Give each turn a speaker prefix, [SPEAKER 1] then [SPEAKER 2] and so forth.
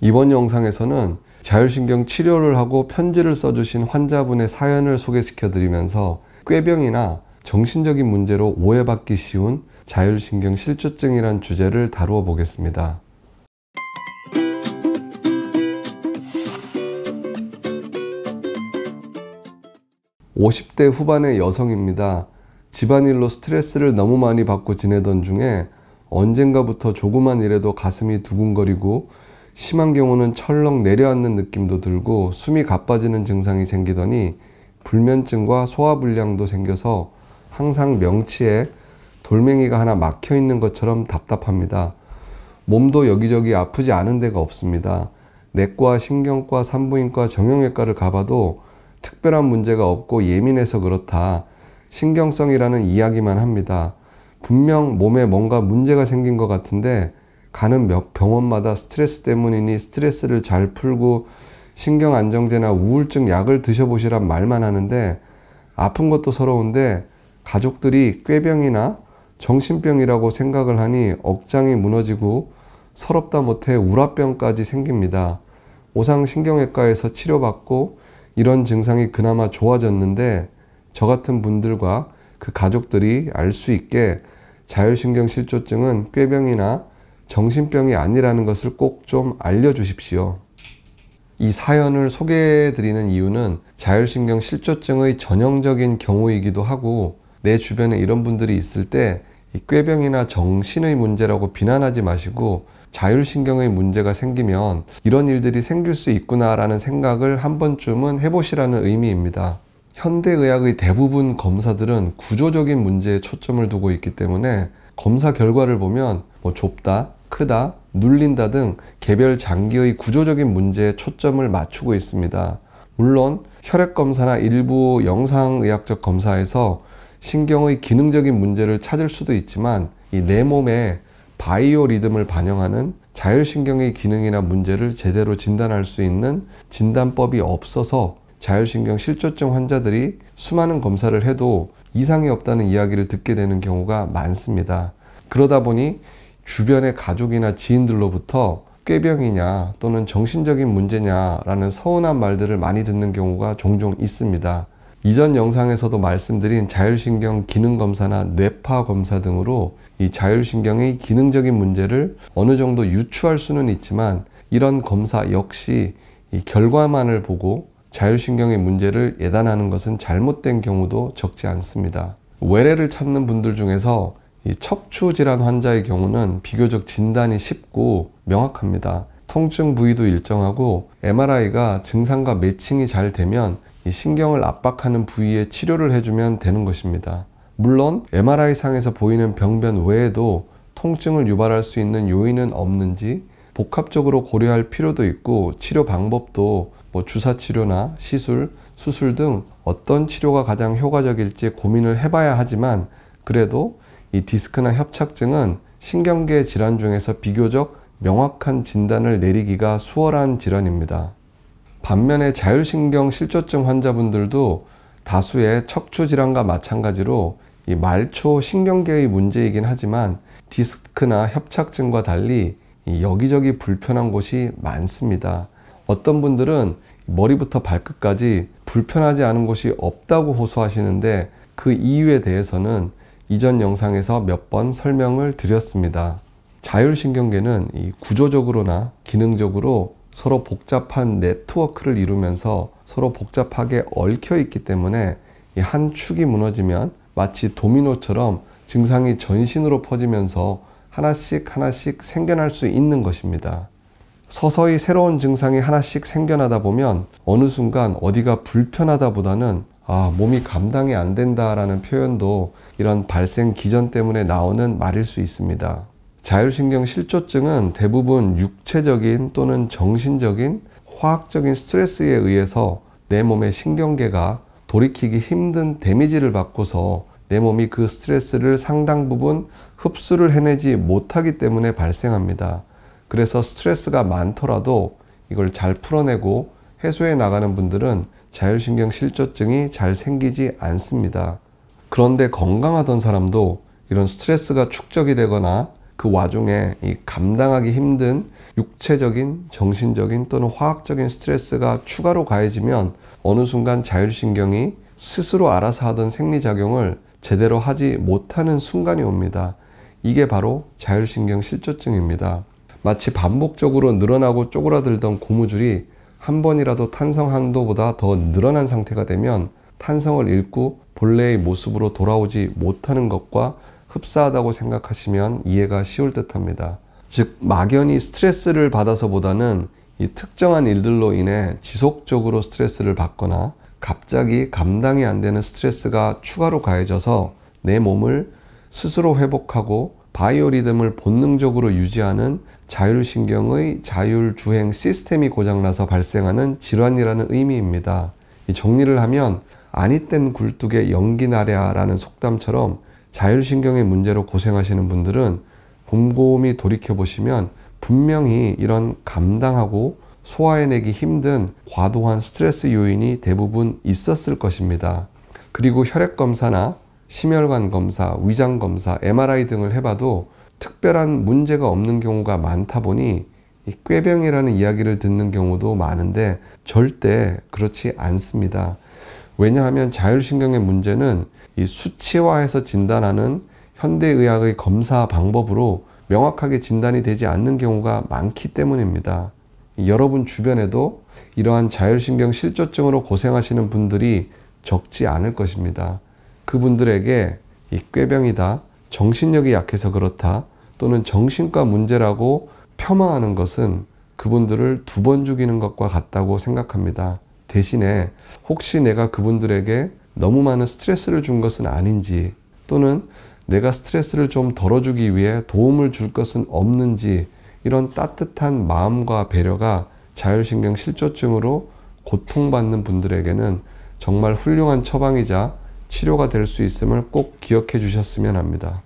[SPEAKER 1] 이번 영상에서는 자율신경 치료를 하고 편지를 써주신 환자분의 사연을 소개시켜 드리면서 꾀병이나 정신적인 문제로 오해받기 쉬운 자율신경 실조증이란 주제를 다루어 보겠습니다. 50대 후반의 여성입니다. 집안일로 스트레스를 너무 많이 받고 지내던 중에 언젠가부터 조그만 일에도 가슴이 두근거리고 심한 경우는 철렁 내려앉는 느낌도 들고 숨이 가빠지는 증상이 생기더니 불면증과 소화불량도 생겨서 항상 명치에 돌멩이가 하나 막혀 있는 것처럼 답답합니다. 몸도 여기저기 아프지 않은 데가 없습니다. 내과, 신경과, 산부인과, 정형외과를 가봐도 특별한 문제가 없고 예민해서 그렇다, 신경성이라는 이야기만 합니다. 분명 몸에 뭔가 문제가 생긴 것 같은데 가는 몇 병원마다 스트레스 때문이니 스트레스를 잘 풀고 신경안정제나 우울증 약을 드셔보시란 말만 하는데 아픈 것도 서러운데 가족들이 꾀병이나 정신병이라고 생각을 하니 억장이 무너지고 서럽다 못해 우라병까지 생깁니다. 오상신경외과에서 치료받고 이런 증상이 그나마 좋아졌는데 저 같은 분들과 그 가족들이 알 수 있게 자율신경 실조증은 꾀병이나 정신병이 아니라는 것을 꼭 좀 알려주십시오. 이 사연을 소개해 드리는 이유는 자율신경 실조증의 전형적인 경우이기도 하고 내 주변에 이런 분들이 있을 때 이 꾀병이나 정신의 문제라고 비난하지 마시고 자율신경의 문제가 생기면 이런 일들이 생길 수 있구나 라는 생각을 한 번쯤은 해보시라는 의미입니다. 현대의학의 대부분 검사들은 구조적인 문제에 초점을 두고 있기 때문에 검사 결과를 보면 좁다, 크다, 눌린다 등 개별 장기의 구조적인 문제에 초점을 맞추고 있습니다. 물론 혈액검사나 일부 영상의학적 검사에서 신경의 기능적인 문제를 찾을 수도 있지만 이 내 몸의 바이오 리듬을 반영하는 자율신경의 기능이나 문제를 제대로 진단할 수 있는 진단법이 없어서 자율신경 실조증 환자들이 수많은 검사를 해도 이상이 없다는 이야기를 듣게 되는 경우가 많습니다. 그러다 보니 주변의 가족이나 지인들로부터 꾀병이냐 또는 정신적인 문제냐라는 서운한 말들을 많이 듣는 경우가 종종 있습니다. 이전 영상에서도 말씀드린 자율신경 기능검사나 뇌파 검사 등으로 이 자율신경의 기능적인 문제를 어느 정도 유추할 수는 있지만 이런 검사 역시 이 결과만을 보고 자율신경의 문제를 예단하는 것은 잘못된 경우도 적지 않습니다. 외래를 찾는 분들 중에서 이 척추질환 환자의 경우는 비교적 진단이 쉽고 명확합니다. 통증 부위도 일정하고 MRI가 증상과 매칭이 잘 되면 이 신경을 압박하는 부위에 치료를 해주면 되는 것입니다. 물론 MRI상에서 보이는 병변 외에도 통증을 유발할 수 있는 요인은 없는지 복합적으로 고려할 필요도 있고 치료 방법도 주사치료나 시술, 수술 등 어떤 치료가 가장 효과적일지 고민을 해봐야 하지만 그래도 이 디스크나 협착증은 신경계 질환 중에서 비교적 명확한 진단을 내리기가 수월한 질환입니다. 반면에 자율신경 실조증 환자분들도 다수의 척추질환과 마찬가지로 이 말초 신경계의 문제이긴 하지만 디스크나 협착증과 달리 여기저기 불편한 곳이 많습니다. 어떤 분들은 머리부터 발끝까지 불편하지 않은 곳이 없다고 호소하시는데 그 이유에 대해서는 이전 영상에서 몇 번 설명을 드렸습니다. 자율신경계는 이 구조적으로나 기능적으로 서로 복잡한 네트워크를 이루면서 서로 복잡하게 얽혀 있기 때문에 이 한 축이 무너지면 마치 도미노처럼 증상이 전신으로 퍼지면서 하나씩 하나씩 생겨날 수 있는 것입니다. 서서히 새로운 증상이 하나씩 생겨나다 보면 어느 순간 어디가 불편하다 보다는 몸이 감당이 안 된다라는 표현도 이런 발생 기전 때문에 나오는 말일 수 있습니다. 자율신경 실조증은 대부분 육체적인 또는 정신적인 화학적인 스트레스에 의해서 내 몸의 신경계가 돌이키기 힘든 데미지를 받고서 내 몸이 그 스트레스를 상당 부분 흡수를 해내지 못하기 때문에 발생합니다. 그래서 스트레스가 많더라도 이걸 잘 풀어내고 해소해 나가는 분들은 자율신경 실조증이 잘 생기지 않습니다. 그런데 건강하던 사람도 이런 스트레스가 축적이 되거나 그 와중에 이 감당하기 힘든 육체적인, 정신적인 또는 화학적인 스트레스가 추가로 가해지면 어느 순간 자율신경이 스스로 알아서 하던 생리작용을 제대로 하지 못하는 순간이 옵니다. 이게 바로 자율신경 실조증입니다. 마치 반복적으로 늘어나고 쪼그라들던 고무줄이 한 번이라도 탄성 한도보다 더 늘어난 상태가 되면 탄성을 잃고 본래의 모습으로 돌아오지 못하는 것과 흡사하다고 생각하시면 이해가 쉬울 듯합니다. 즉 막연히 스트레스를 받아서보다는 이 특정한 일들로 인해 지속적으로 스트레스를 받거나 갑자기 감당이 안 되는 스트레스가 추가로 가해져서 내 몸을 스스로 회복하고 바이오리듬을 본능적으로 유지하는 자율신경의 자율주행 시스템이 고장나서 발생하는 질환이라는 의미입니다. 이 정리를 하면 아니 땐 굴뚝에 연기 나랴 라는 속담처럼 자율신경의 문제로 고생하시는 분들은 곰곰이 돌이켜보시면 분명히 이런 감당하고 소화해내기 힘든 과도한 스트레스 요인이 대부분 있었을 것입니다. 그리고 혈액검사나 심혈관 검사, 위장 검사, MRI 등을 해봐도 특별한 문제가 없는 경우가 많다 보니 이 꾀병이라는 이야기를 듣는 경우도 많은데 절대 그렇지 않습니다. 왜냐하면 자율신경의 문제는 이 수치화해서 진단하는 현대의학의 검사 방법으로 명확하게 진단이 되지 않는 경우가 많기 때문입니다. 여러분 주변에도 이러한 자율신경 실조증으로 고생하시는 분들이 적지 않을 것입니다. 그분들에게 이 꾀병이다, 정신력이 약해서 그렇다, 또는 정신과 문제라고 폄하하는 것은 그분들을 두 번 죽이는 것과 같다고 생각합니다. 대신에 혹시 내가 그분들에게 너무 많은 스트레스를 준 것은 아닌지, 또는 내가 스트레스를 좀 덜어주기 위해 도움을 줄 것은 없는지, 이런 따뜻한 마음과 배려가 자율신경 실조증으로 고통받는 분들에게는 정말 훌륭한 처방이자 치료가 될 수 있음을 꼭 기억해 주셨으면 합니다.